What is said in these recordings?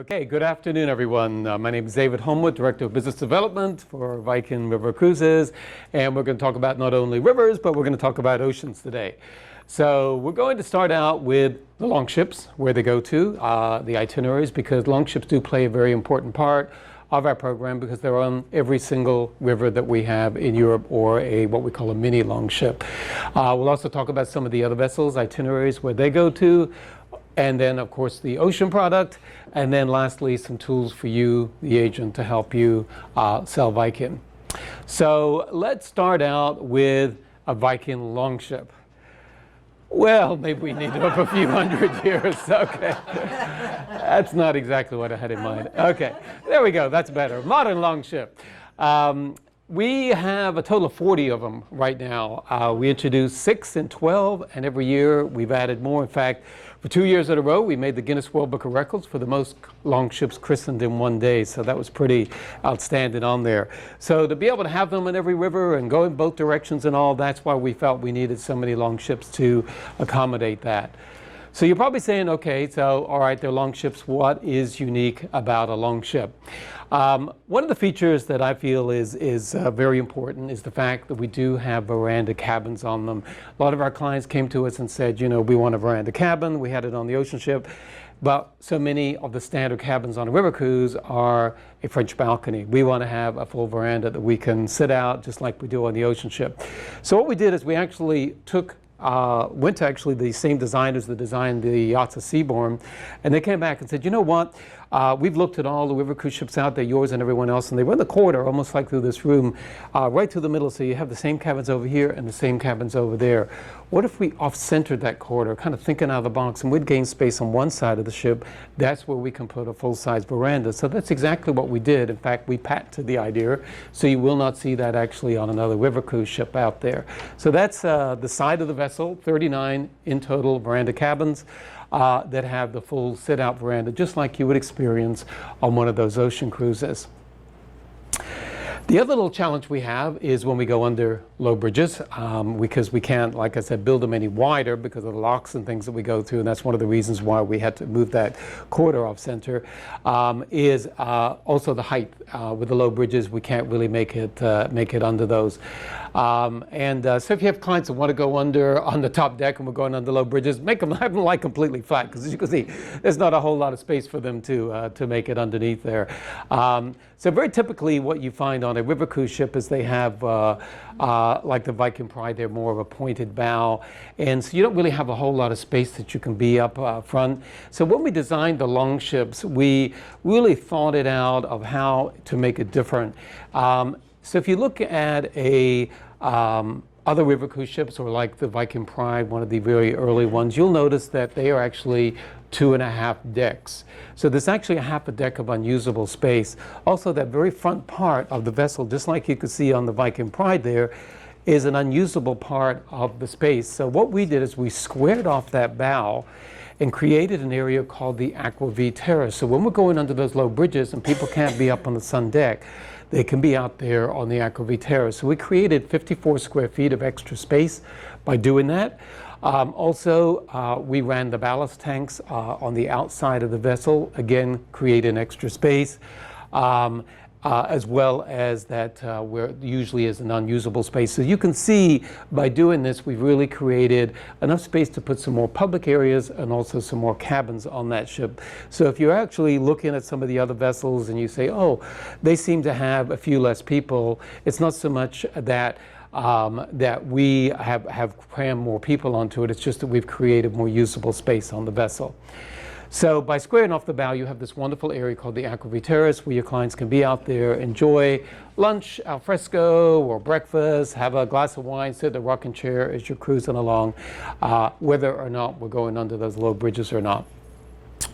Okay, good afternoon, everyone. My name is David Holmwood, Director of Business Development for Viking River Cruises, and we're going to talk about not only rivers, but we're going to talk about oceans today. So we're going to start out with the longships, where they go to, the itineraries, because longships do play a very important part of our program because they're on every single river that we have in Europe, or what we call a mini longship. We'll also talk about some of the other vessels, itineraries, where they go to, and then of course the ocean product, and then lastly some tools for you, the agent, to help you sell Viking. So let's start out with a Viking longship. Well, maybe we need up a few hundred years. Okay, that's not exactly what I had in mind. Okay, there we go, that's better. Modern longship. We have a total of 40 of them right now. We introduced 6 and 12, and every year we've added more. In fact, for 2 years in a row, we made the Guinness World Book of Records for the most longships christened in one day. So that was pretty outstanding on there. So to be able to have them in every river and go in both directions and all, that's why we felt we needed so many longships to accommodate that. So you're probably saying, okay, so all right, they're longships. What is unique about a longship? One of the features that I feel is very important is the fact that we do have veranda cabins on them. A lot of our clients came to us and said, you know, we want a veranda cabin. We had it on the ocean ship, but so many of the standard cabins on a river cruise are a French balcony. We want to have a full veranda that we can sit out just like we do on the ocean ship. So what we did is we actually went to actually the same designers that designed the yachts of Seabourn, and they came back and said, you know what, we've looked at all the river cruise ships out there, yours and everyone else, and they run the corridor almost like through this room, right through the middle, so you have the same cabins over here and the same cabins over there. What if we off-centered that corridor, kind of thinking out of the box, and we'd gain space on one side of the ship? That's where we can put a full-size veranda. So that's exactly what we did. In fact, we patented the idea, so you will not see that actually on another river cruise ship out there. So that's the side of the vessel, 39 in total veranda cabins that have the full sit-out veranda, just like you would experience on one of those ocean cruises. The other little challenge we have is when we go under low bridges, because we can't, like I said, build them any wider because of the locks and things that we go through, and that's one of the reasons why we had to move that corridor off center, is also the height. With the low bridges, we can't really make it under those. So if you have clients that want to go under on the top deck and we're going under low bridges, have them like completely flat, because as you can see, there's not a whole lot of space for them to make it underneath there. So very typically what you find on a river cruise ship is they have, like the Viking Pride, they're more of a pointed bow, and so you don't really have a whole lot of space that you can be up front. So when we designed the longships, we really thought it out of how to make it different. So if you look at other river cruise ships, or like the Viking Pride, one of the very early ones, you'll notice that they are actually 2.5 decks. So there's actually a half a deck of unusable space. Also, that very front part of the vessel, just like you could see on the Viking Pride there, is an unusable part of the space. So what we did is we squared off that bow and created an area called the Aqua V Terrace. So when we're going under those low bridges and people can't be up on the sun deck, they can be out there on the Aqua V Terrace. So we created 54 square feet of extra space by doing that. We ran the ballast tanks on the outside of the vessel, again, creating extra space, as well as that where usually is an unusable space. So you can see by doing this, we've really created enough space to put some more public areas and also some more cabins on that ship. So if you're actually looking at some of the other vessels and you say, oh, they seem to have a few less people, it's not so much that that we have crammed more people onto it. It's just that we've created more usable space on the vessel. So by squaring off the bow, you have this wonderful area called the Aqua V Terrace, where your clients can be out there, enjoy lunch al fresco or breakfast, have a glass of wine, sit in a rocking chair as you're cruising along, whether or not we're going under those low bridges or not.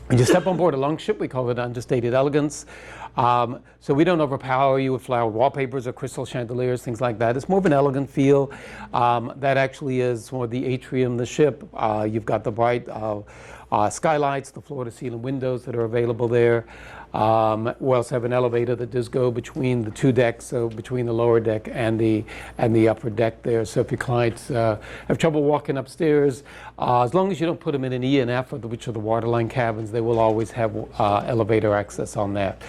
When you step on board a longship, we call it understated elegance. So we don't overpower you with flowered wallpapers or crystal chandeliers, things like that. It's more of an elegant feel. That actually is more the atrium, the ship. You've got the bright skylights, the floor-to-ceiling windows that are available there. We also have an elevator that does go between the two decks, so between the lower deck and the upper deck there. So if your clients have trouble walking upstairs, as long as you don't put them in an E and F, which are the waterline cabins, they will always have elevator access on that.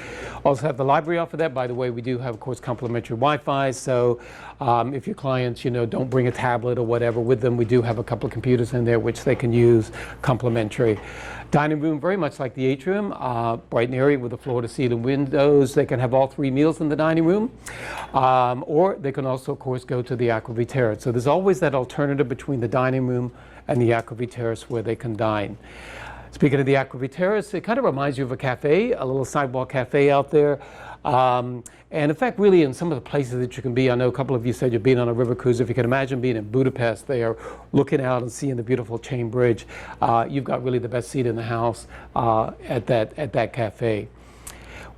Also have the library off of that. By the way, we do have, of course, complimentary Wi-Fi. So if your clients, don't bring a tablet or whatever with them, we do have a couple of computers in there which they can use complimentary. Dining room, very much like the atrium, bright and airy with the floor-to-ceiling windows. They can have all 3 meals in the dining room, or they can also, of course, go to the Aquavit Terrace. So there's always that alternative between the dining room and the Aquavit Terrace where they can dine. Speaking of the Aquavit Terrace, it kind of reminds you of a cafe, a little sidewalk cafe out there. And in fact, really in some of the places that you can be, I know a couple of you said you've been on a river cruise. If you can imagine being in Budapest there, looking out and seeing the beautiful chain bridge, you've got really the best seat in the house at that cafe.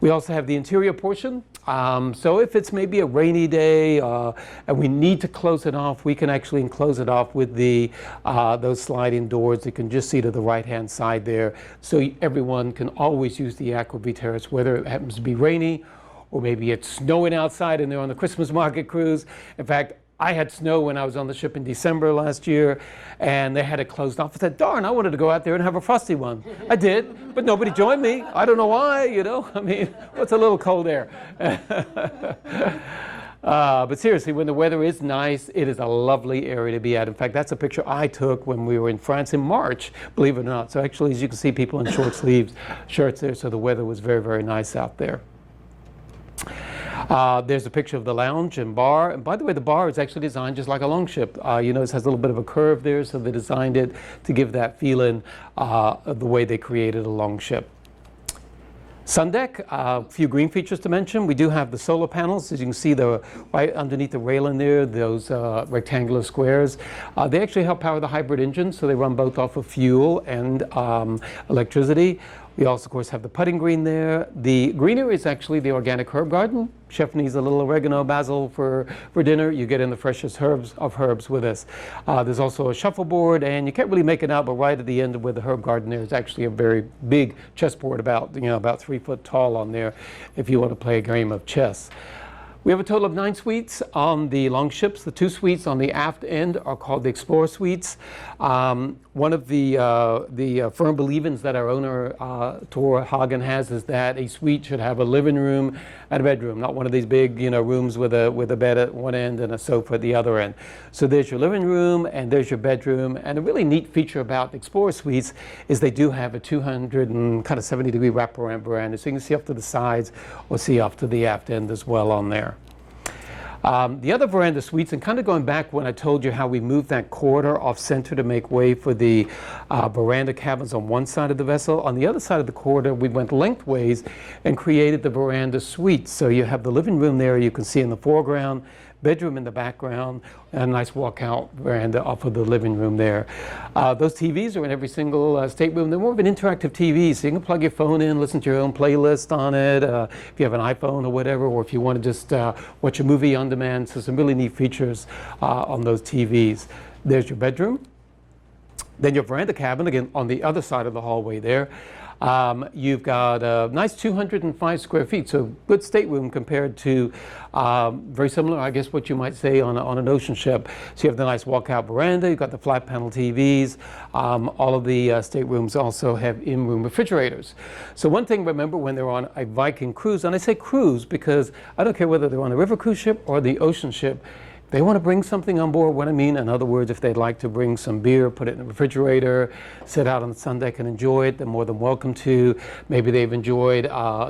We also have the interior portion. So if it's maybe a rainy day and we need to close it off, we can actually close it off with those sliding doors. You can just see to the right-hand side there. So everyone can always use the Aquavit Terrace, whether it happens to be rainy or maybe it's snowing outside and they're on the Christmas market cruise. In fact, I had snow when I was on the ship in December last year, and they had it closed off. I said, darn, I wanted to go out there and have a frosty one. I did, but nobody joined me. I don't know why, I mean, what's a little cold air? But seriously, when the weather is nice, it is a lovely area to be at. In fact, that's a picture I took when we were in France in March, believe it or not. So actually, as you can see, people in short sleeves shirts there, so the weather was very, very nice out there. There's a picture of the lounge and bar. And by the way, the bar is actually designed just like a longship. You notice it has a little bit of a curve there, so they designed it to give that feeling of the way they created a longship. Sun deck, a few green features to mention. We do have the solar panels. As you can see, right underneath the railing there, those rectangular squares. They actually help power the hybrid engine, so they run both off of fuel and electricity. We also, of course, have the putting green there. The greenery is actually the organic herb garden. Chef needs a little oregano, basil for dinner. You get in the freshest herbs with this. There's also a shuffleboard, and you can't really make it out, but right at the end of where the herb garden there is actually a very big chessboard, about 3 foot tall on there, if you want to play a game of chess. We have a total of 9 suites on the longships. The 2 suites on the aft end are called the Explorer Suites. One of the firm beliefs that our owner, Tor Hagen, has is that a suite should have a living room and a bedroom, not one of these big rooms with a bed at one end and a sofa at the other end. So there's your living room and there's your bedroom. And a really neat feature about the Explorer Suites is they do have a 270-degree wraparound veranda, so you can see off to the sides or see off to the aft end as well on there. The other veranda suites, and kind of going back when I told you how we moved that corridor off center to make way for the veranda cabins on one side of the vessel, on the other side of the corridor we went lengthways and created the veranda suites. So you have the living room there, you can see in the foreground, bedroom in the background, and a nice walkout veranda off of the living room there. Those TVs are in every single stateroom. They're more of an interactive TV, so you can plug your phone in, listen to your own playlist on it, if you have an iPhone or whatever, or if you want to just watch a movie on demand. So some really neat features on those TVs. There's your bedroom. Then your veranda cabin, again, on the other side of the hallway there. You've got a nice 205 square feet, so good stateroom compared to very similar, I guess, what you might say on an ocean ship. So you have the nice walkout veranda, you've got the flat panel TVs. All of the staterooms also have in-room refrigerators. So one thing, remember, when they're on a Viking cruise, and I say cruise because I don't care whether they're on a river cruise ship or the ocean ship, they want to bring something on board. What I mean, in other words, if they'd like to bring some beer, put it in the refrigerator, sit out on the sun deck and enjoy it, they're more than welcome to. Maybe they've enjoyed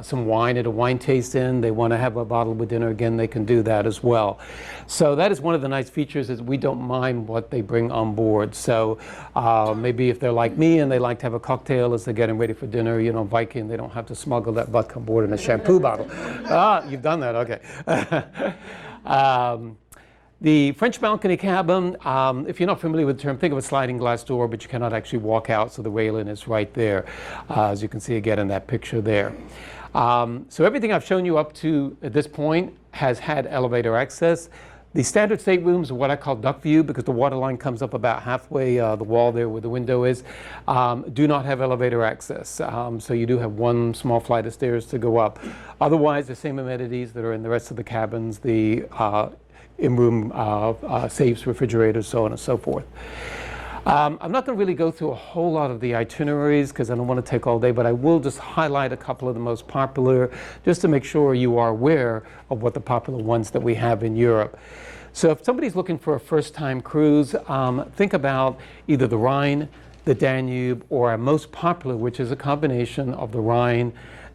some wine at a wine tasting. They want to have a bottle with dinner. Again, they can do that as well. So that is one of the nice features, is we don't mind what they bring on board. So maybe if they're like me and they like to have a cocktail as they're getting ready for dinner, Viking, they don't have to smuggle that vodka on board in a shampoo bottle. You've done that, okay. The French balcony cabin, if you're not familiar with the term, think of a sliding glass door, but you cannot actually walk out, so the railing is right there, as you can see again in that picture there. So everything I've shown you up to at this point has had elevator access. The standard staterooms are what I call duck view because the water line comes up about halfway the wall there where the window is, do not have elevator access. So you do have one small flight of stairs to go up. Otherwise, the same amenities that are in the rest of the cabins, the in-room safes, refrigerators, so on and so forth. I'm not going to really go through a whole lot of the itineraries because I don't want to take all day, but I will just highlight a couple of the most popular just to make sure you are aware of what the popular ones that we have in Europe. So if somebody's looking for a first-time cruise, think about either the Rhine, the Danube, or our most popular, which is a combination of the Rhine,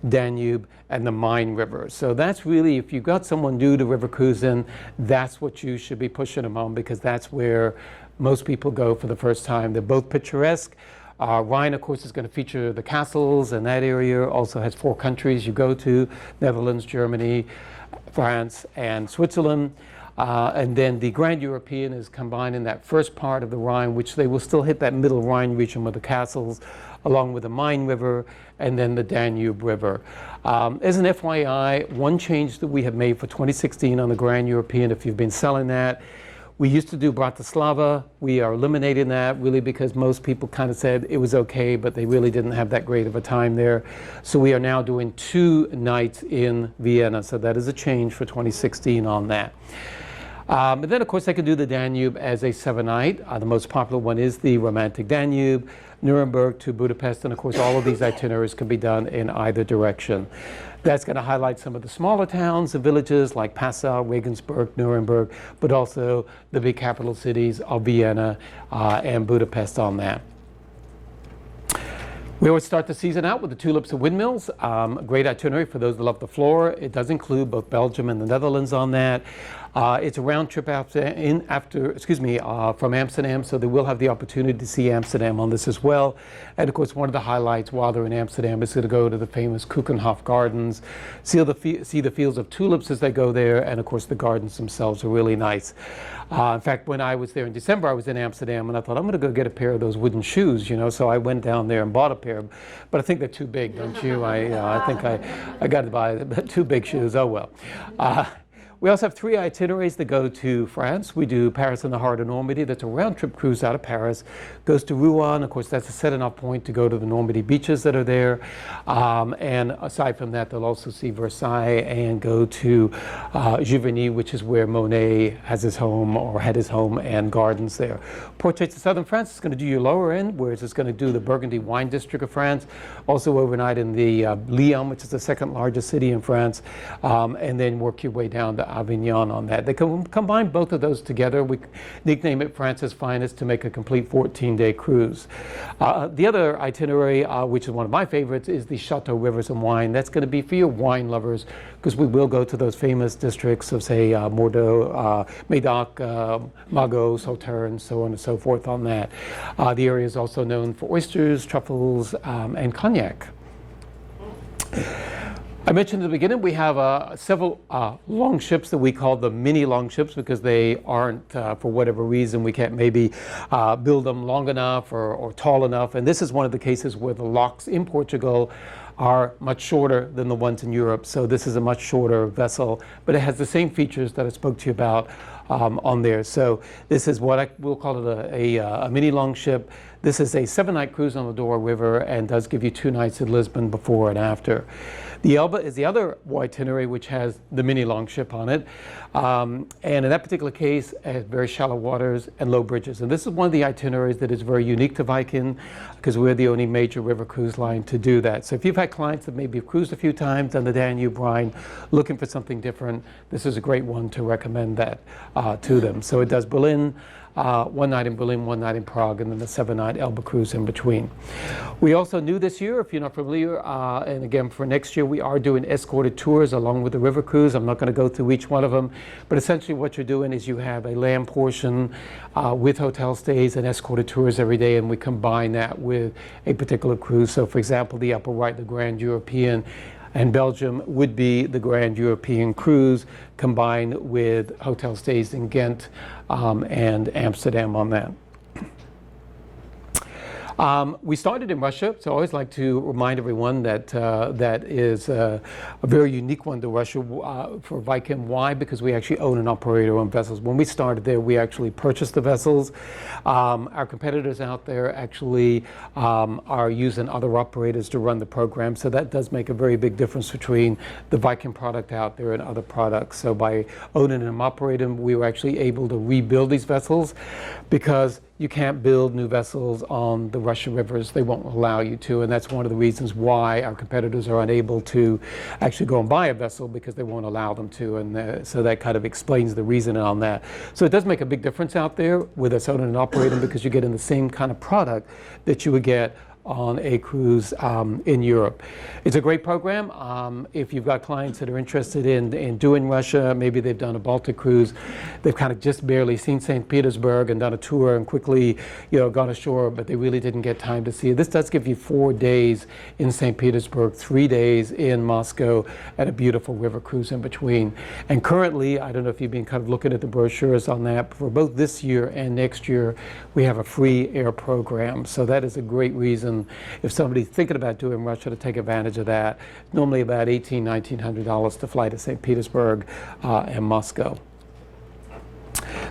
Danube, and the Main River. So that's really, if you've got someone new to river cruising, that's what you should be pushing them on because that's where most people go for the first time. They're both picturesque. Rhine, of course, is going to feature the castles, and that area also has 4 countries you go to: Netherlands, Germany, France, and Switzerland. And then the Grand European is combined in that first part of the Rhine, which they will still hit that middle Rhine region with the castles, along with the Main River and then the Danube River. As an FYI, one change that we have made for 2016 on the Grand European, if you've been selling that, we used to do Bratislava. We are eliminating that really because most people kind of said it was okay, but they really didn't have that great of a time there. So we are now doing 2 nights in Vienna. So that is a change for 2016 on that. But then, of course, they can do the Danube as a 7-night. The most popular one is the romantic Danube, Nuremberg to Budapest, and of course all of these itineraries can be done in either direction. That's going to highlight some of the smaller towns and villages like Passau, Regensburg, Nuremberg, but also the big capital cities of Vienna and Budapest on that. We always start the season out with the Tulips and Windmills. A great itinerary for those that love the floor. It does include both Belgium and the Netherlands on that. It's a round trip from Amsterdam, so they will have the opportunity to see Amsterdam on this as well. And of course, one of the highlights while they're in Amsterdam is to go to the famous Keukenhof Gardens, see the fields of tulips as they go there, and of course the gardens themselves are really nice. In fact, when I was there in December, I was in Amsterdam, and I thought, I'm going to go get a pair of those wooden shoes, so I went down there and bought a pair, but I think they're too big, don't you? I think I got to buy 2 big shoes. Oh well. We also have 3 itineraries that go to France. We do Paris in the heart of Normandy. That's a round-trip cruise out of Paris. Goes to Rouen. Of course, that's a set-off point to go to the Normandy beaches that are there. And aside from that, they'll also see Versailles and go to Giverny, which is where Monet has his home or had his home and gardens there. Portraits of Southern France is going to do your lower end, whereas it's going to do the Burgundy wine district of France. Also overnight in the Lyon, which is the 2nd largest city in France, and then work your way down to Avignon on that. They can combine both of those together. We nickname it France's Finest to make a complete 14-day cruise. The other itinerary, which is one of my favorites, is the Chateau Rivers and Wine. That's going to be for your wine lovers because we will go to those famous districts of, say, Bordeaux, Médoc, Margaux, Sauternes, so on and so forth on that. The area is also known for oysters, truffles, and cognac. I mentioned at the beginning we have several long ships that we call the mini long ships because they aren't, for whatever reason, we can't maybe build them long enough or tall enough. And this is one of the cases where the locks in Portugal are much shorter than the ones in Europe. So this is a much shorter vessel, but it has the same features that I spoke to you about on there. So this is what we'll call it a mini long ship. This is a 7-night cruise on the Douro River and does give you 2 nights in Lisbon before and after. The Elba is the other itinerary which has the mini longship on it. And in that particular case, it has very shallow waters and low bridges. And this is one of the itineraries that is very unique to Viking because we're the only major river cruise line to do that. So if you've had clients that maybe have cruised a few times on the Danube, Rhine, looking for something different, this is a great one to recommend that to them. So it does Berlin, 1 night in Berlin, 1 night in Prague, and then the 7-night Elba cruise in between. We also new this year, if you're not familiar, and again for next year, we are doing escorted tours along with the river cruise. I'm not going to go through each one of them, but essentially what you're doing is you have a land portion with hotel stays and escorted tours every day, and we combine that with a particular cruise. So for example, the upper right, the Grand European, and Belgium would be the Grand European cruise combined with hotel stays in Ghent and Amsterdam on that. We started in Russia, so I always like to remind everyone that that is a very unique one to Russia for Viking. Why? Because we actually own and operate our own vessels. When we started there, we actually purchased the vessels. Our competitors out there actually are using other operators to run the program, so that does make a very big difference between the Viking product out there and other products. So by owning and operating them, we were actually able to rebuild these vessels, because you can't build new vessels on the Russian rivers. They won't allow you to, and that's one of the reasons why our competitors are unable to actually go and buy a vessel, because they won't allow them to, and so that kind of explains the reason on that. So it does make a big difference out there with us owning and operating, because you're getting the same kind of product that you would get on a cruise in Europe. It's a great program. If you've got clients that are interested in doing Russia, maybe they've done a Baltic cruise, they've kind of just barely seen St. Petersburg and done a tour and quickly, gone ashore, but they really didn't get time to see it. This does give you 4 days in St. Petersburg, 3 days in Moscow, and a beautiful river cruise in between. And currently, I don't know if you've been kind of looking at the brochures on that, for both this year and next year, we have a free air program. So that is a great reason if somebody's thinking about doing Russia to take advantage of that. Normally about $1,800 to fly to St. Petersburg and Moscow.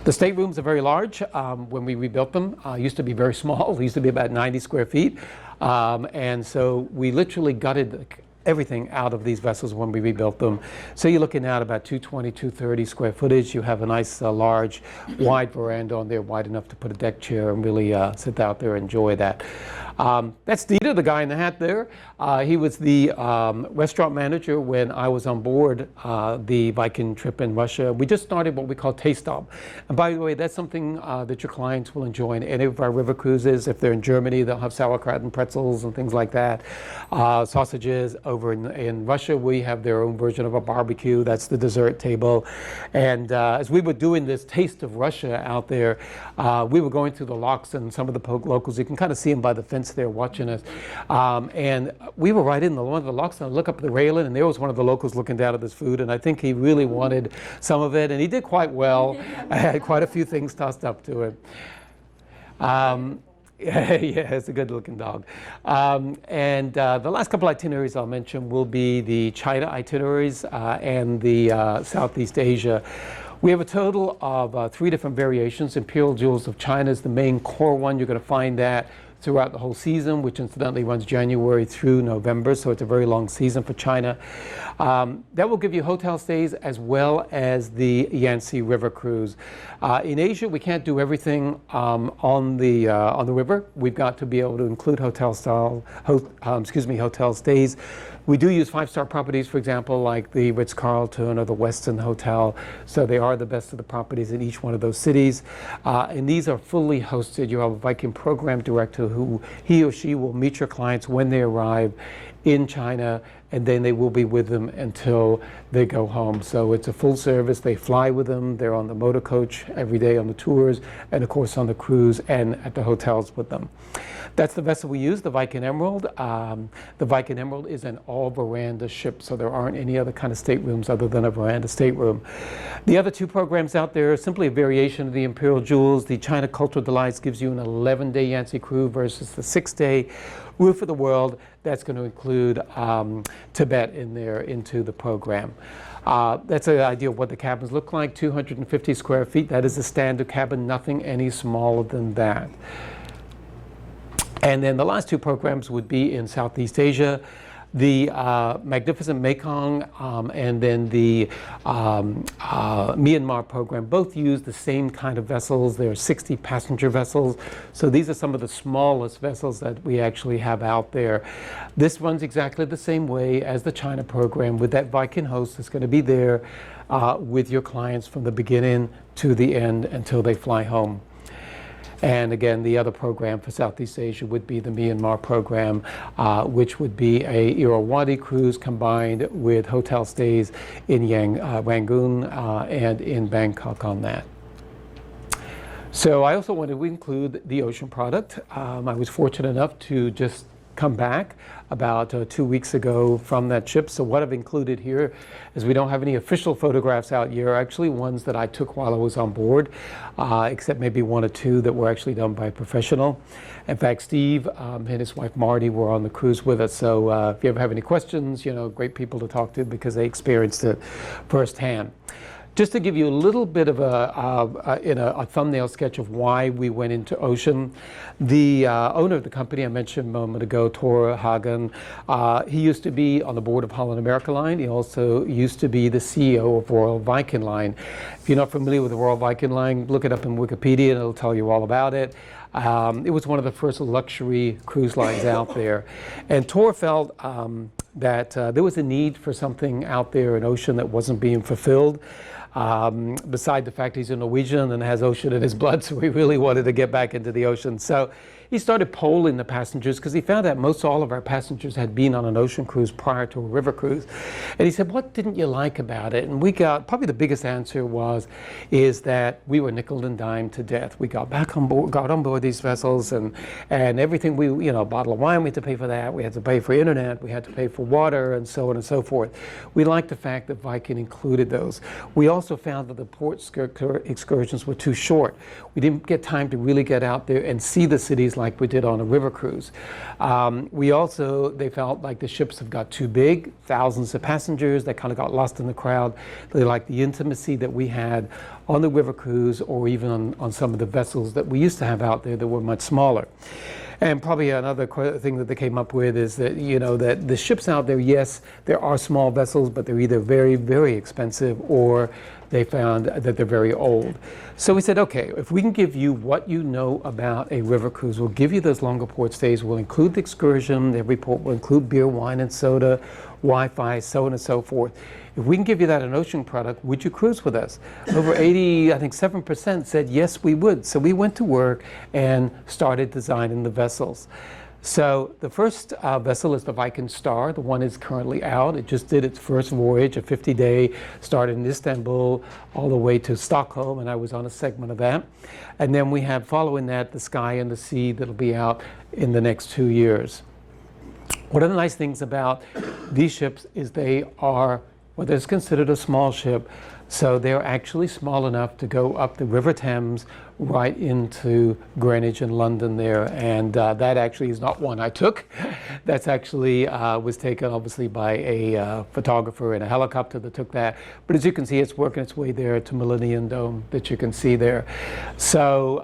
The staterooms are very large. When we rebuilt them, used to be very small. They used to be about 90 square feet. And so we literally gutted everything out of these vessels when we rebuilt them. So you're looking at about 220, 230 square footage. You have a nice, large, wide veranda on there, wide enough to put a deck chair and really sit out there and enjoy that. That's Dieter, the guy in the hat there. He was the restaurant manager when I was on board the Viking trip in Russia. We just started what we call Taste Stop. And by the way, that's something that your clients will enjoy in any of our river cruises. If they're in Germany, they'll have sauerkraut and pretzels and things like that. Sausages. Over in Russia, we have their own version of a barbecue. That's the dessert table. And as we were doing this Taste of Russia out there, we were going through the locks, and some of the locals, you can kind of see them by the fence there watching us. And we were right in one of the locks, and I look up at the railing, and there was one of the locals looking down at this food, and I think he really wanted some of it, and he did quite well. I had quite a few things tossed up to him. Yeah, it's a good-looking dog. And the last couple itineraries I'll mention will be the China itineraries and the Southeast Asia. We have a total of 3 different variations. Imperial Jewels of China is the main core one. You're going to find that throughout the whole season, which incidentally runs January through November, so it's a very long season for China. That will give you hotel stays as well as the Yangtze River cruise. In Asia, we can't do everything on the river. We've got to be able to include hotel stays. We do use 5-star properties, for example, like the Ritz-Carlton or the Westin Hotel. So they are the best of the properties in each one of those cities. And these are fully hosted. You have a Viking program director who he or she will meet your clients when they arrive in China, and then they will be with them until they go home. So it's a full service. They fly with them. They're on the motor coach every day on the tours, and of course on the cruise and at the hotels with them. That's the vessel we use, the Viking Emerald. The Viking Emerald is an all-veranda ship, so there aren't any other kind of staterooms other than a veranda stateroom. The other 2 programs out there are simply a variation of the Imperial Jewels. The China Cultural Delights gives you an 11-day Yangtze cruise versus the 6-day Roof of the World. That's going to include Tibet in there into the program. That's an idea of what the cabins look like, 250 square feet. That is a standard cabin, nothing any smaller than that. And then the last 2 programs would be in Southeast Asia. The magnificent Mekong and then the Myanmar program both use the same kind of vessels. They're 60-passenger vessels. So these are some of the smallest vessels that we actually have out there. This runs exactly the same way as the China program, with that Viking host that's going to be there with your clients from the beginning to the end until they fly home. And again, the other program for Southeast Asia would be the Myanmar program, which would be a Irrawaddy cruise combined with hotel stays in Rangoon and in Bangkok on that. So I also wanted to include the ocean product. I was fortunate enough to just come back about 2 weeks ago from that ship. So what I've included here is we don't have any official photographs out here, actually ones that I took while I was on board, except maybe 1 or 2 that were actually done by a professional. In fact, Steve and his wife Marty were on the cruise with us. So if you ever have any questions, great people to talk to because they experienced it firsthand. Just to give you a little bit of a thumbnail sketch of why we went into ocean, the owner of the company I mentioned a moment ago, Tor Hagen, he used to be on the board of Holland America Line. He also used to be the CEO of Royal Viking Line. If you're not familiar with the Royal Viking Line, look it up in Wikipedia and it'll tell you all about it. It was one of the first luxury cruise lines out there. And Tor felt that there was a need for something out there in ocean that wasn't being fulfilled. Beside the fact he's a Norwegian and has ocean in his blood, so he really wanted to get back into the ocean. So he started polling the passengers because he found that most all of our passengers had been on an ocean cruise prior to a river cruise. And he said, what didn't you like about it? And we got, probably the biggest answer is that we were nickel and dime to death. We got on board these vessels and everything, a bottle of wine, we had to pay for that. We had to pay for internet, we had to pay for water, and so on and so forth. We liked the fact that Viking included those. We also found that the port excursions were too short. We didn't get time to really get out there and see the cities like we did on a river cruise. They felt like the ships have got too big, thousands of passengers, they kind of got lost in the crowd. They liked the intimacy that we had on the river cruise or even on some of the vessels that we used to have out there that were much smaller. And probably another thing that they came up with is that, that the ships out there, yes, there are small vessels, but they're either very, very expensive or they found that they're very old. So we said, okay, if we can give you what you know about a river cruise, we'll give you those longer port stays, we'll include the excursion, every port will include beer, wine, and soda, Wi-Fi, so on and so forth. If we can give you that an ocean product, would you cruise with us? Over 7% said yes, we would. So we went to work and started designing the vessels. So the first vessel is the Viking Star. The one is currently out. It just did its first voyage, a 50-day, started in Istanbul all the way to Stockholm, and I was on a segment of that. And then we have, following that, the Sky and the Sea that'll be out in the next 2 years. One of the nice things about these ships is they are what is considered a small ship. So they're actually small enough to go up the River Thames right into Greenwich and London there. And that actually is not one I took. That's actually was taken obviously by a photographer in a helicopter that took that. But as you can see, it's working its way there to Millennium Dome that you can see there. So,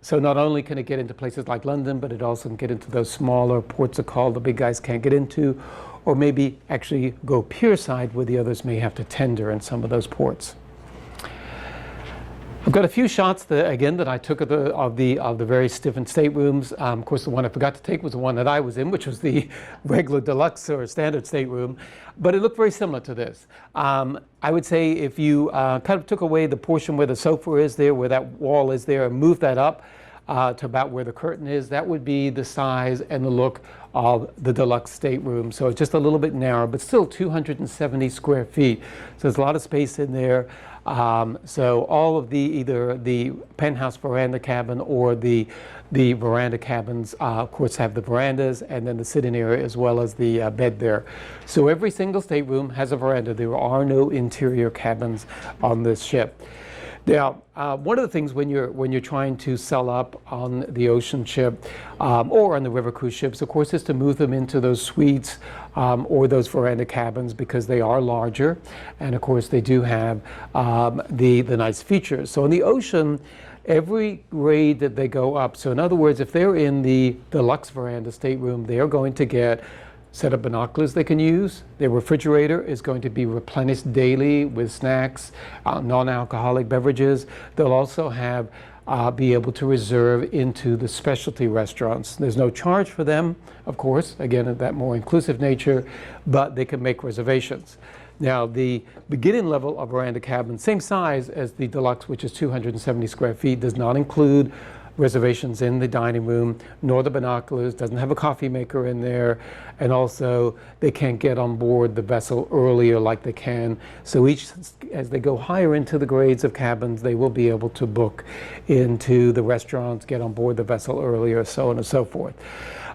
so not only can it get into places like London, but it also can get into those smaller ports of call the big guys can't get into, or maybe actually go pierside where the others may have to tender in some of those ports. I've got a few shots that I took of the various different staterooms. Of course, the one I forgot to take was the one that I was in, which was the regular deluxe or standard stateroom, but it looked very similar to this. I would say if you kind of took away the portion where the sofa is there, where that wall is there, and moved that up to about where the curtain is, that would be the size and the look of the deluxe stateroom. So it's just a little bit narrow, but still 270 square feet. So there's a lot of space in there. So all of either the penthouse veranda cabin or the veranda cabins, of course, have the verandas and then the sitting area as well as the bed there. So every single stateroom has a veranda. There are no interior cabins on this ship. Now, one of the things when you're trying to sell up on the ocean ship or on the river cruise ships, of course, is to move them into those suites or those veranda cabins because they are larger, and of course they do have the nice features. So in the ocean, every grade that they go up. So in other words, if they're in the deluxe veranda stateroom, they are going to get set of binoculars they can use. Their refrigerator is going to be replenished daily with snacks, non-alcoholic beverages. They'll also have be able to reserve into the specialty restaurants. There's no charge for them, of course, again, of that more inclusive nature, but they can make reservations. Now, the beginning level of veranda cabin, same size as the deluxe, which is 270 square feet, does not include reservations in the dining room, nor the binoculars, doesn't have a coffee maker in there, and also they can't get on board the vessel earlier like they can. So as they go higher into the grades of cabins, they will be able to book into the restaurants, get on board the vessel earlier, so on and so forth.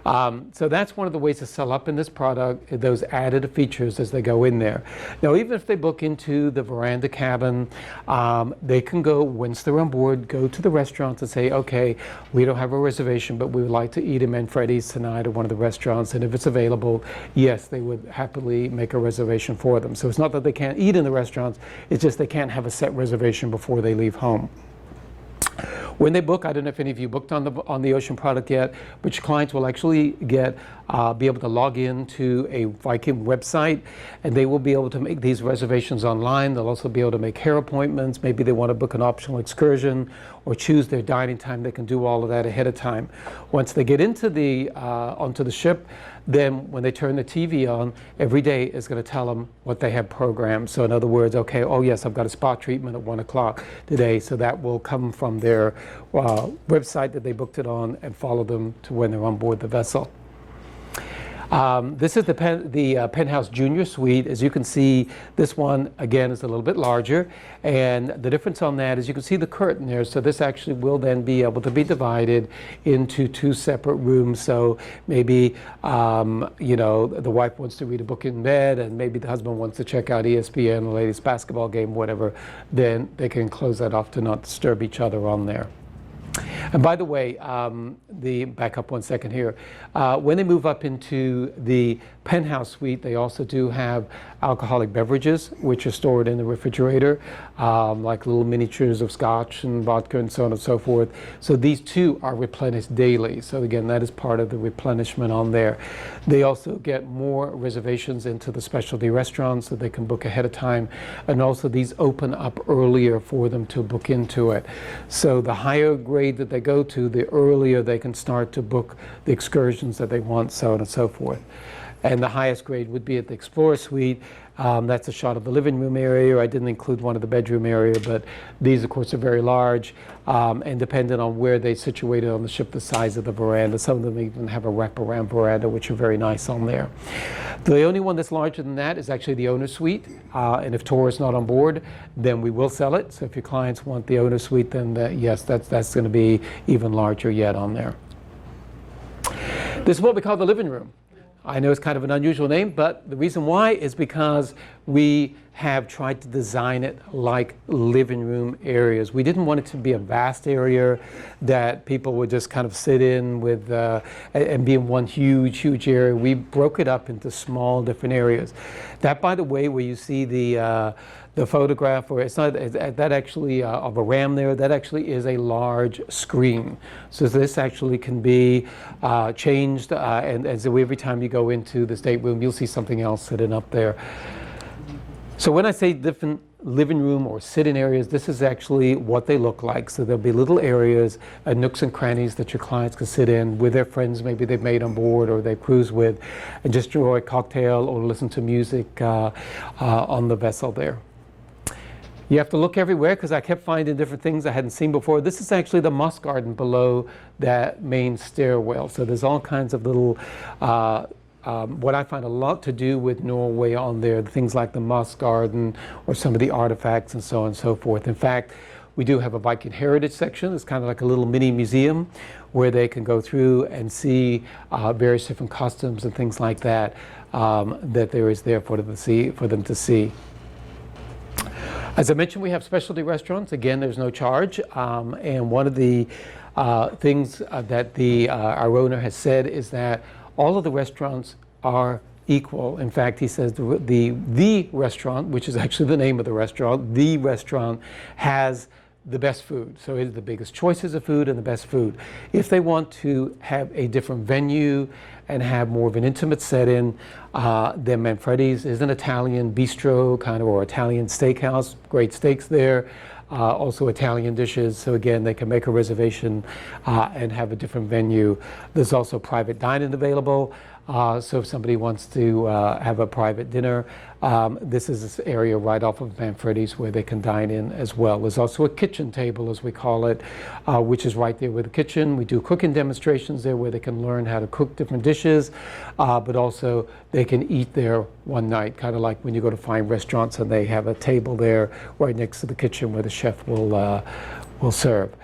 So that's one of the ways to sell up in this product, those added features as they go in there. Now, even if they book into the veranda cabin, they can go, once they're on board, go to the restaurant and say, okay, we don't have a reservation, but we would like to eat at Manfredi's tonight at one of the restaurants. And if it's available, yes, they would happily make a reservation for them. So it's not that they can't eat in the restaurants, it's just they can't have a set reservation before they leave home. When they book, I don't know if any of you booked on the Ocean product yet, but your clients will actually be able to log in to a Viking website, and they will be able to make these reservations online. They'll also be able to make hair appointments. Maybe they want to book an optional excursion or choose their dining time. They can do all of that ahead of time. Once they get into onto the ship, then when they turn the TV on, every day is going to tell them what they have programmed. So in other words, okay, oh yes, I've got a spa treatment at 1 o'clock today, so that will come from their website that they booked it on and follow them to when they're on board the vessel. This is the Penthouse Junior Suite. As you can see, this one, again, is a little bit larger. And the difference on that is you can see the curtain there. So this actually will then be able to be divided into 2 separate rooms. So maybe, the wife wants to read a book in bed, and maybe the husband wants to check out ESPN, the latest basketball game, whatever. Then they can close that off to not disturb each other on there. And by the way, back up 1 second here. When they move up into the penthouse suite, they also do have alcoholic beverages, which are stored in the refrigerator, like little miniatures of scotch and vodka and so on and so forth. So these too are replenished daily. So again, that is part of the replenishment on there. They also get more reservations into the specialty restaurants so they can book ahead of time. And also these open up earlier for them to book into it. So the higher grade that they go to, the earlier they can start to book the excursions that they want, so on and so forth. And the highest grade would be at the Explorer Suite. That's a shot of the living room area. I didn't include one of the bedroom area, but these, of course, are very large. And depending on where they're situated on the ship, the size of the veranda. Some of them even have a wraparound veranda, which are very nice on there. The only one that's larger than that is actually the owner suite. And if tour is not on board, then we will sell it. So if your clients want the owner suite, then yes, that's going to be even larger yet on there. This is what we call the living room. I know it's kind of an unusual name, but the reason why is because we have tried to design it like living room areas. We didn't want it to be a vast area that people would just kind of sit in with and be in one huge area. We broke it up into small different areas. That, by the way, where you see the photograph, or it's not that actually of a ram there, that actually is a large screen. So this actually can be changed, and so every time you go into the stateroom, you'll see something else sitting up there. So when I say different living room or sit-in areas, this is actually what they look like. So there'll be little areas, nooks and crannies that your clients can sit in with their friends maybe they've made on board or they cruise with, and just enjoy a cocktail or listen to music on the vessel there. You have to look everywhere because I kept finding different things I hadn't seen before. This is actually the moss garden below that main stairwell. So there's all kinds of little, what I find a lot to do with Norway on there, things like the moss garden or some of the artifacts and so on and so forth. In fact, we do have a Viking heritage section. It's kind of like a little mini museum where they can go through and see various different customs and things like that that there is there for them to see. As I mentioned, we have specialty restaurants. Again, there's no charge. And one of the things that our owner has said is that all of the restaurants are equal. In fact, he says the restaurant, which is actually the name of the restaurant, the restaurant has the best food. So it is the biggest choices of food and the best food. If they want to have a different venue and have more of an intimate setting, then Manfredi's is an Italian bistro kind of, or Italian steakhouse, great steaks there. Also Italian dishes, so again they can make a reservation and have a different venue. There's also private dining available, so if somebody wants to have a private dinner, this is this area right off of Manfredi's where they can dine in as well. There's also a kitchen table, as we call it, which is right there with the kitchen. We do cooking demonstrations there where they can learn how to cook different dishes, but also they can eat there one night, kind of like when you go to fine restaurants and they have a table there right next to the kitchen where the chef will serve.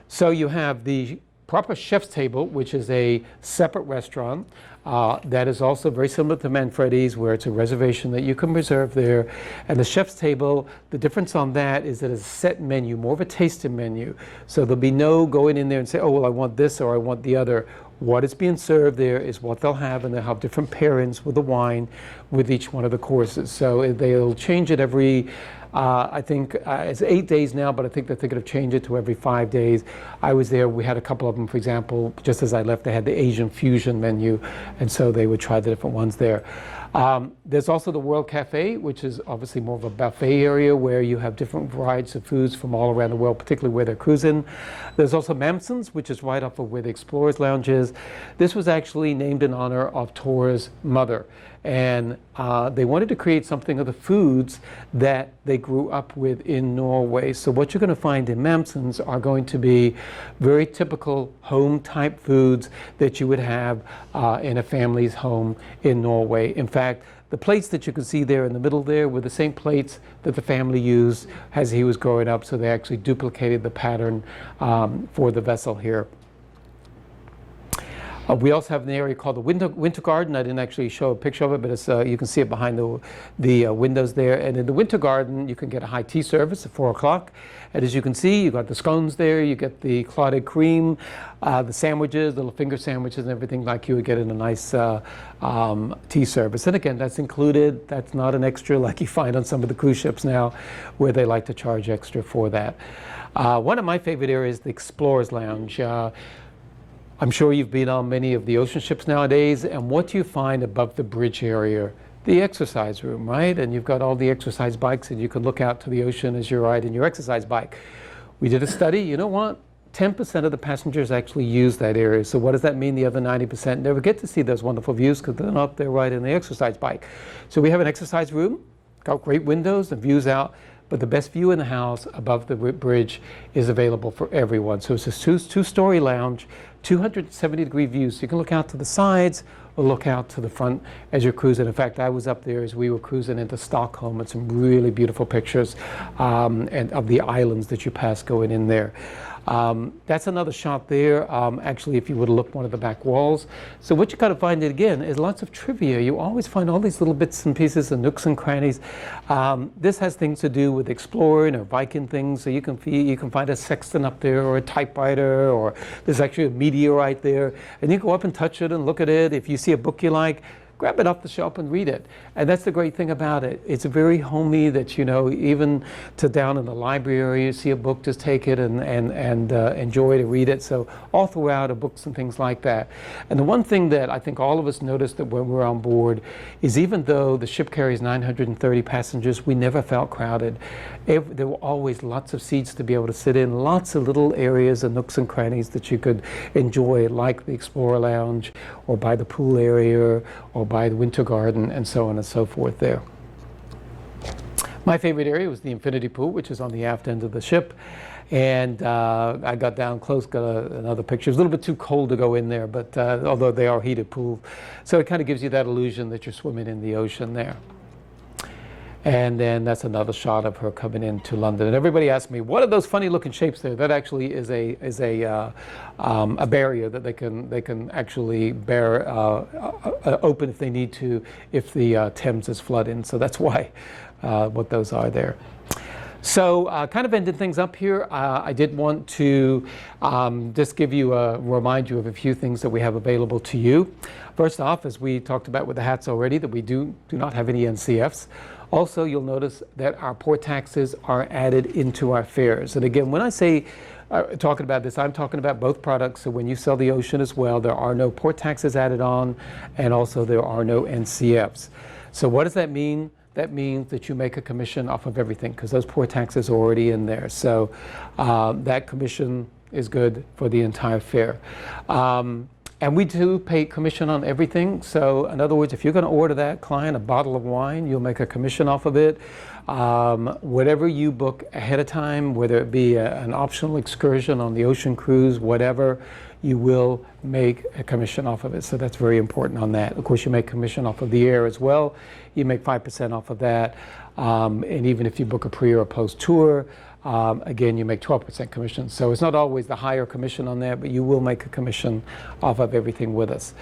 So you have the proper chef's table, which is a separate restaurant. That is also very similar to Manfredi's, where it's a reservation that you can reserve there. And the chef's table, the difference on that is that it's a set menu, more of a tasting menu. So there'll be no going in there and say, oh, well, I want this or I want the other. What is being served there is what they'll have, and they'll have different pairings with the wine with each one of the courses. So they'll change it every, I think it's 8 days now, but I think they're thinking of changing it to every 5 days. I was there, we had a couple of them, for example, just as I left, they had the Asian fusion menu, and so they would try the different ones there. There's also the World Cafe, which is obviously more of a buffet area where you have different varieties of foods from all around the world, particularly where they're cruising. There's also Mamson's, which is right off of where the Explorers Lounge is. This was actually named in honor of Tor's mother. And they wanted to create something of the foods that they grew up with in Norway. So what you're going to find in Mamson's are going to be very typical home-type foods that you would have in a family's home in Norway. In fact, the plates that you can see there in the middle there were the same plates that the family used as he was growing up, so they actually duplicated the pattern for the vessel here. We also have an area called the Winter Garden. I didn't actually show a picture of it, but it's, you can see it behind the windows there. And in the Winter Garden, you can get a high tea service at 4 o'clock. And as you can see, you got the scones there, you get the clotted cream, the sandwiches, little finger sandwiches and everything like you would get in a nice tea service. And again, that's included. That's not an extra like you find on some of the cruise ships now, where they like to charge extra for that. One of my favorite areas is the Explorers Lounge. I'm sure you've been on many of the ocean ships nowadays, and what do you find above the bridge area? The exercise room, right? And you've got all the exercise bikes, and you can look out to the ocean as you're riding your exercise bike. We did a study, you know what? 10% of the passengers actually use that area. So what does that mean? The other 90% never get to see those wonderful views because they're not there riding the exercise bike. So we have an exercise room, got great windows and views out, but the best view in the house above the bridge is available for everyone. So it's a two-story lounge, 270-degree views. So you can look out to the sides or look out to the front as you're cruising. In fact, I was up there as we were cruising into Stockholm and some really beautiful pictures and of the islands that you pass going in there. That's another shot there, actually, if you were to look one of the back walls. So what you got to find, again, is lots of trivia. You always find all these little bits and pieces and nooks and crannies. This has things to do with exploring or Viking things. So you can find a sextant up there or a typewriter, or there's actually a meteorite there. And you go up and touch it and look at it. If you see a book you like, grab it off the shelf and read it. And that's the great thing about it. It's very homey that, you know, even to down in the library, you see a book, just take it and enjoy to read it. So all throughout are books and things like that. And the one thing that I think all of us noticed that when we're on board is even though the ship carries 930 passengers, we never felt crowded. There were always lots of seats to be able to sit in, lots of little areas and nooks and crannies that you could enjoy, like the Explorer Lounge or by the pool area or by the Winter Garden and so on and so forth there. My favorite area was the infinity pool, which is on the aft end of the ship. And I got down close, got another picture. It's a little bit too cold to go in there, but although they are heated pools. So it kind of gives you that illusion that you're swimming in the ocean there. And then that's another shot of her coming into London. And everybody asked me, what are those funny looking shapes there? That actually is a barrier that they can actually bear open if they need to, if the Thames is flooding. So that's why what those are there. So kind of ended things up here. I did want to just remind you of a few things that we have available to you. First off, as we talked about with the hats already, that we do not have any NCFs. Also, you'll notice that our port taxes are added into our fares. And again, when I say talking about this, I'm talking about both products. So when you sell the ocean as well, there are no port taxes added on, and also there are no NCFs. So what does that mean? That means that you make a commission off of everything because those port taxes are already in there. So that commission is good for the entire fare. And we do pay commission on everything. So in other words, if you're going to order that client a bottle of wine, you'll make a commission off of it. Whatever you book ahead of time, whether it be an optional excursion on the ocean cruise, whatever, you will make a commission off of it. So that's very important on that. Of course, you make commission off of the air as well. You make 5% off of that. And even if you book a pre or a post tour, again, you make 12% commission. So it's not always the higher commission on there, but you will make a commission off of everything with us.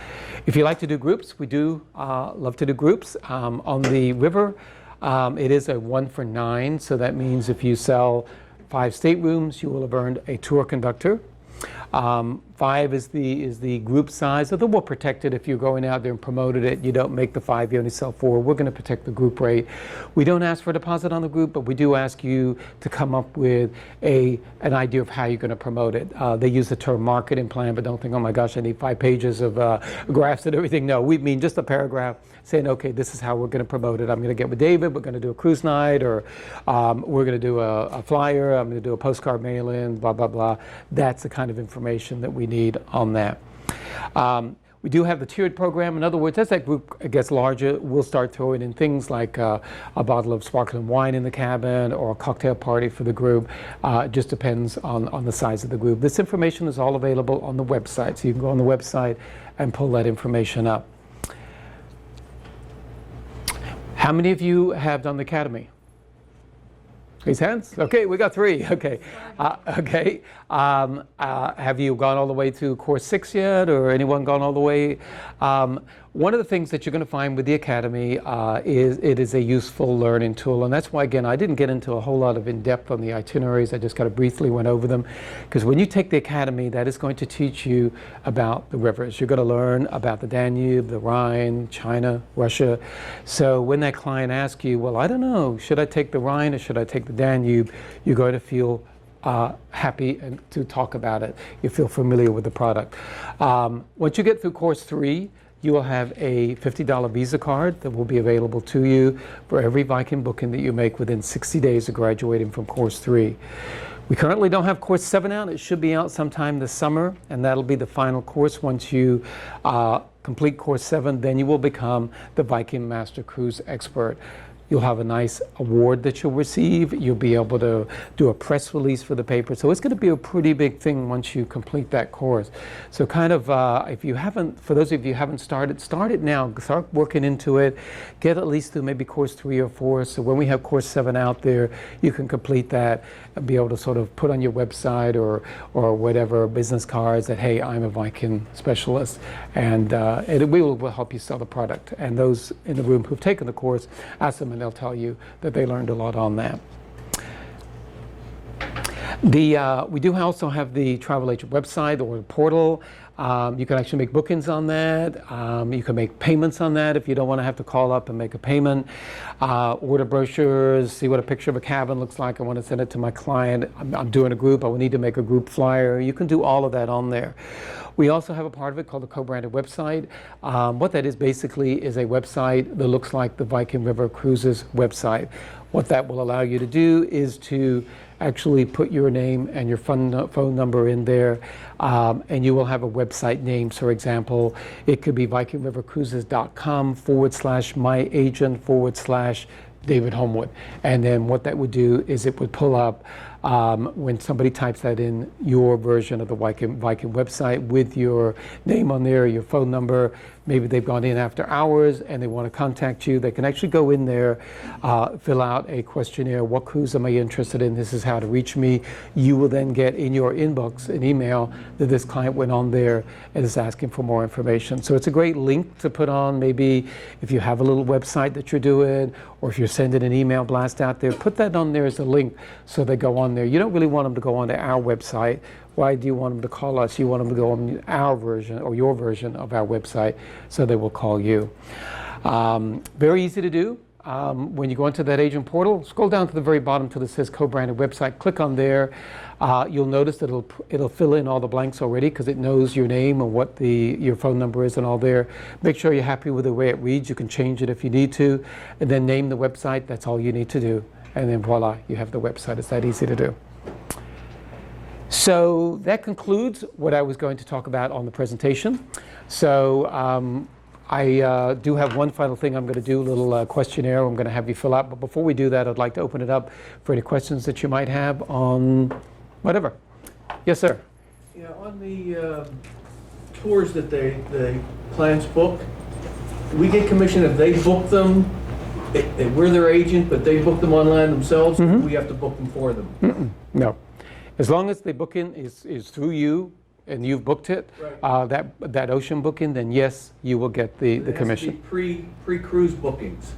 If you like to do groups, we do love to do groups. On the river, it is a 1 for 9. So that means if you sell 5 staterooms, you will have earned a tour conductor. 5 is the group size, so we'll protect it if you're going out there and promoted it. You don't make the 5, you only sell 4. We're going to protect the group rate. We don't ask for a deposit on the group, but we do ask you to come up with an idea of how you're going to promote it. They use the term marketing plan, but don't think, oh my gosh, I need 5 pages of graphs and everything. No, we mean just a paragraph saying, okay, this is how we're going to promote it. I'm going to get with David, we're going to do a cruise night, or we're going to do a flyer, I'm going to do a postcard mail-in, blah, blah, blah. That's the kind of information that we need on that. We do have the tiered program. In other words, as that group gets larger, we'll start throwing in things like a bottle of sparkling wine in the cabin or a cocktail party for the group. It just depends on the size of the group. This information is all available on the website, so you can go on the website and pull that information up. How many of you have done the academy? Raise hands. Okay, we got 3. Okay. Okay. Have you gone all the way to course 6 yet, or anyone gone all the way? One of the things that you're going to find with the Academy is it is a useful learning tool. And that's why, again, I didn't get into a whole lot of in-depth on the itineraries. I just kind of briefly went over them. Because when you take the Academy, that is going to teach you about the rivers. You're going to learn about the Danube, the Rhine, China, Russia. So when that client asks you, well, I don't know, should I take the Rhine or should I take the Danube? You're going to feel happy to talk about it. You feel familiar with the product. Once you get through course 3, you will have a $50 Visa card that will be available to you for every Viking booking that you make within 60 days of graduating from course 3. We currently don't have course 7 out. It should be out sometime this summer, and that'll be the final course. Once you complete course 7, then you will become the Viking Master Cruise Expert. You'll have a nice award that you'll receive. You'll be able to do a press release for the paper. So it's going to be a pretty big thing once you complete that course. So kind of, if you haven't, for those of you who haven't started, start it now. Start working into it. Get at least through maybe course 3 or 4. So when we have course 7 out there, you can complete that and be able to sort of put on your website or whatever business cards that, hey, I'm a Viking specialist. And we will help you sell the product. And those in the room who've taken the course, ask them, and they'll tell you that they learned a lot on that. We do also have the travel agent website or the portal. You can actually make bookings on that. You can make payments on that if you don't want to have to call up and make a payment. Order brochures, see what a picture of a cabin looks like. I want to send it to my client. I'm doing a group. I will need to make a group flyer. You can do all of that on there. We also have a part of it called the co-branded website. What that is basically is a website that looks like the Viking River Cruises website. What that will allow you to do is to actually put your name and your phone number in there, and you will have a website name. So, for example, it could be VikingRiverCruises.com/myagent/David Holmwood. And then what that would do is it would pull up when somebody types that in, your version of the Viking website with your name on there, your phone number. Maybe they've gone in after hours and they want to contact you. They can actually go in there, fill out a questionnaire. What cruise am I interested in? This is how to reach me. You will then get in your inbox an email that this client went on there and is asking for more information. So it's a great link to put on. Maybe if you have a little website that you're doing, or if you're sending an email blast out there, put that on there as a link so they go on there. You don't really want them to go onto our website. Why do you want them to call us? You want them to go on our version or your version of our website, so they will call you. Very easy to do. When you go into that agent portal, scroll down to the very bottom till it says co-branded website. Click on there. You'll notice that it'll fill in all the blanks already because it knows your name and what your phone number is and all there. Make sure you're happy with the way it reads. You can change it if you need to, and then name the website. That's all you need to do, and then voila, you have the website. It's that easy to do. So that concludes what I was going to talk about on the presentation. So I do have one final thing I'm going to do, a little questionnaire I'm going to have you fill out. But before we do that, I'd like to open it up for any questions that you might have on whatever. Yes, sir. Yeah, on the tours that the clients book, we get commission if they book them we're their agent, but they book them online themselves, Mm-hmm. we have to book them for them. No. As long as the booking is through you and you've booked it, Right. that ocean booking, then yes, you will get the commission. It has to be pre-cruise bookings.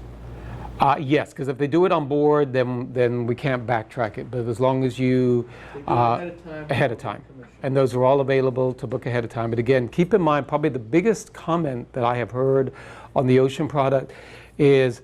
Yes, because if they do it on board, then we can't backtrack it. But as long as you They do it ahead of time. ahead of time. Commission. And those are all available to book ahead of time. But again, keep in mind, probably the biggest comment that I have heard on the ocean product is,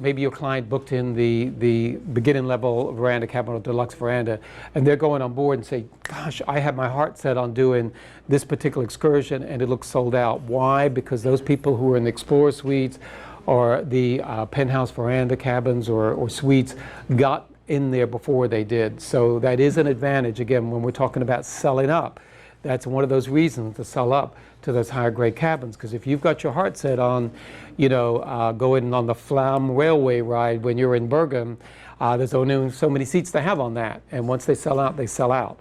maybe your client booked in the beginning level veranda cabin or deluxe veranda, and they're going on board and say, gosh, I had my heart set on doing this particular excursion and it looks sold out. Why? Because those people who are in the Explorer suites or the penthouse veranda cabins or suites got in there before they did. So that is an advantage, again, when we're talking about selling up. That's one of those reasons to sell up to those higher grade cabins, because if you've got your heart set on, going on the Flam railway ride when you're in Bergen, there's only so many seats they have on that, and once they sell out, they sell out.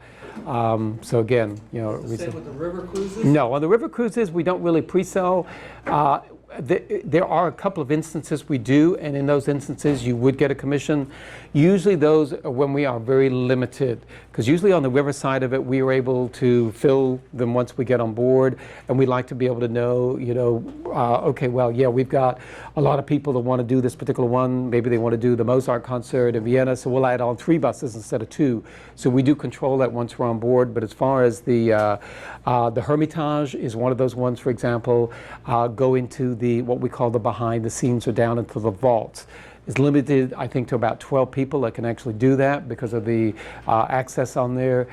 So again, The same with the river cruises? no, on the river cruises, we don't really pre-sell. There are a couple of instances we do, and in those instances you would get a commission. Usually those are when we are very limited, because usually on the river side of it we are able to fill them once we get on board, and we like to be able to know, okay, well, yeah, we've got a lot of people that want to do this particular one. Maybe they want to do the Mozart concert in Vienna, so we'll add on 3 buses instead of 2. So we do control that once we're on board. But as far as the Hermitage is one of those ones, for example, go into what we call the behind the scenes or down into the vaults. It's limited, I think, to about 12 people that can actually do that because of the access on there.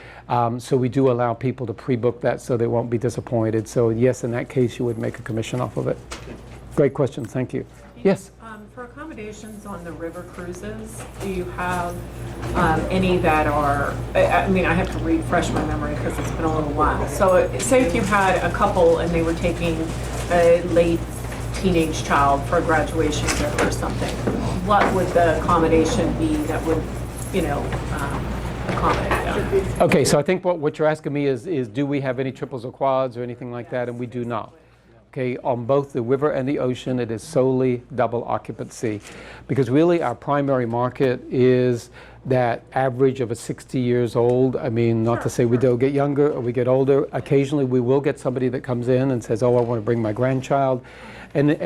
So we do allow people to pre-book that so they won't be disappointed. So yes, in that case, you would make a commission off of it. Great question, thank you. Yes? For accommodations on the river cruises, do you have any that are, I mean, I have to refresh my memory because it's been a little while. So say if you had a couple and they were taking a late teenage child for a graduation gift or something, what would the accommodation be that would, accommodate them? Okay, so I think what you're asking me is do we have any triples or quads or anything like that, and we do not. Okay, on both the river and the ocean, it is solely double occupancy, because really our primary market is that average of a 60 years old. I mean, not to say we don't get younger or we get older. Occasionally we will get somebody that comes in and says, oh, I want to bring my grandchild. And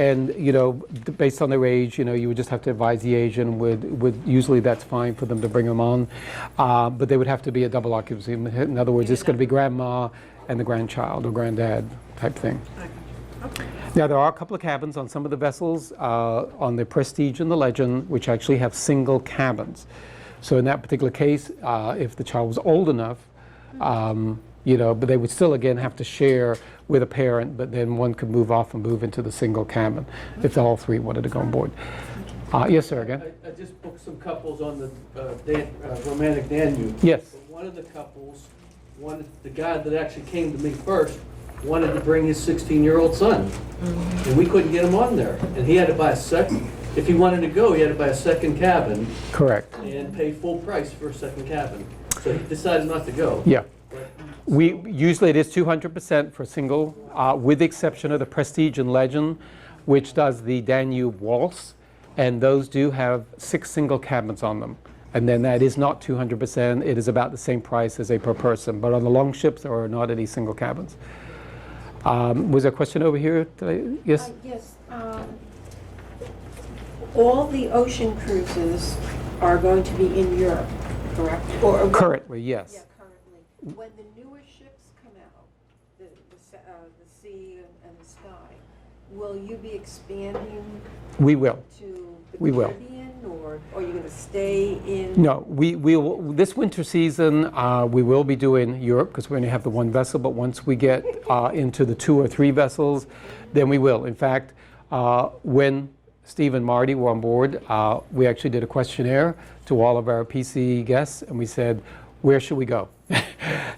based on their age, you would just have to advise the agent. Would usually that's fine for them to bring them on, but they would have to be a double occupancy. In other words, it's going to be grandma and the grandchild or granddad type thing. Okay. Now, there are a couple of cabins on some of the vessels, on the Prestige and the Legend, which actually have single cabins. So in that particular case, if the child was old enough, but they would still, again, have to share with a parent, but then one could move off and move into the single cabin if all 3 wanted to go on board. Yes, sir, again? I just booked some couples on the romantic Danube. Yes. But one of the couples, the guy that actually came to me first, wanted to bring his 16-year-old son. And we couldn't get him on there. And he had to buy a second, if he wanted to go, he had to buy a second cabin Correct. and pay full price for a second cabin. So he decided not to go. Yeah. But Usually it is 200% for single, with the exception of the Prestige and Legend, which does the Danube Waltz, and those do have 6 single cabins on them. And then that is not 200%, it is about the same price as a per person. But on the long ships, there are not any single cabins. Was there a question over here today? Yes? Yes. All the ocean cruises are going to be in Europe, correct? Currently, yes. Yeah, currently. When the newer ships come out, the sea and the sky, will you be expanding We will. to the We will. Caribbean, or are you going to stay in? No, we will, this winter season, we will be doing Europe because we only have the 1 vessel, but once we get into the 2 or 3 vessels, then we will. In fact, when Steve and Marty were on board, we actually did a questionnaire to all of our PC guests, and we said, where should we go?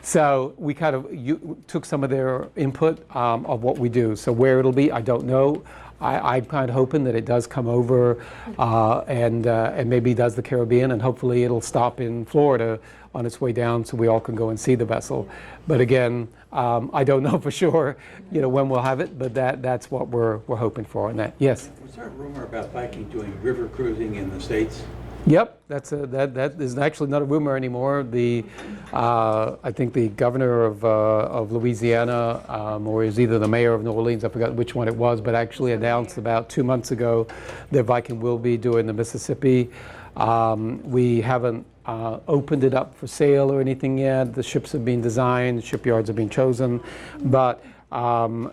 So we kind of took some of their input of what we do. So where it'll be, I don't know. I'm kind of hoping that it does come over and maybe does the Caribbean, and hopefully it'll stop in Florida on its way down so we all can go and see the vessel. But again, I don't know for sure, when we'll have it, but that's what we're hoping for on that. Yes? Was there a rumor about Viking doing river cruising in the States? Yep, that is actually not a rumor anymore. I think the governor of Louisiana, or is either the mayor of New Orleans, I forgot which one it was, but actually announced about 2 months ago that Viking will be doing the Mississippi. We haven't opened it up for sale or anything yet. The ships have been designed, shipyards have been chosen, but I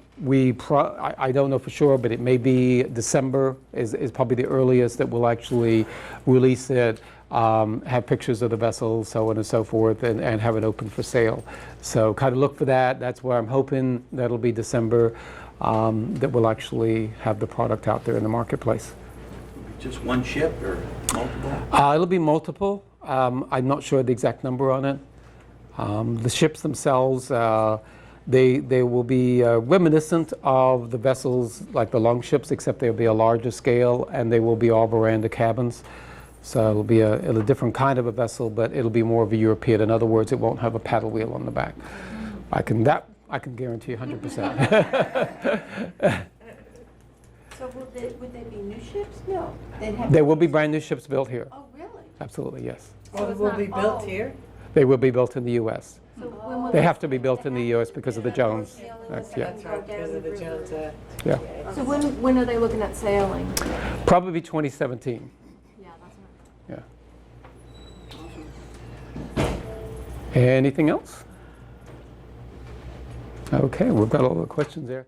don't know for sure, but it may be December is probably the earliest that we'll actually release it, have pictures of the vessel, so on and so forth, and have it open for sale. So kind of look for that. That's where I'm hoping that'll be December, that we'll actually have the product out there in the marketplace. Just one ship or multiple? It'll be multiple. I'm not sure the exact number on it. The ships themselves, they will be reminiscent of the vessels like the long ships, except they'll be a larger scale, and they will be all veranda cabins. So it'll be a different kind of a vessel, but it'll be more of a European. In other words, it won't have a paddle wheel on the back. I can guarantee 100%. So would they be new ships? No. There will be brand new ships built here. Oh, really? Absolutely, yes. Oh, it will be built here? They will be built in the U.S. So when will They have to be built in the U.S. because of the Jones Act, yeah. That's right, because of the Jones Act. Yeah. So when are they looking at sailing? Probably 2017. Yeah, that's right. Yeah. Anything else? Okay, we've got all the questions there.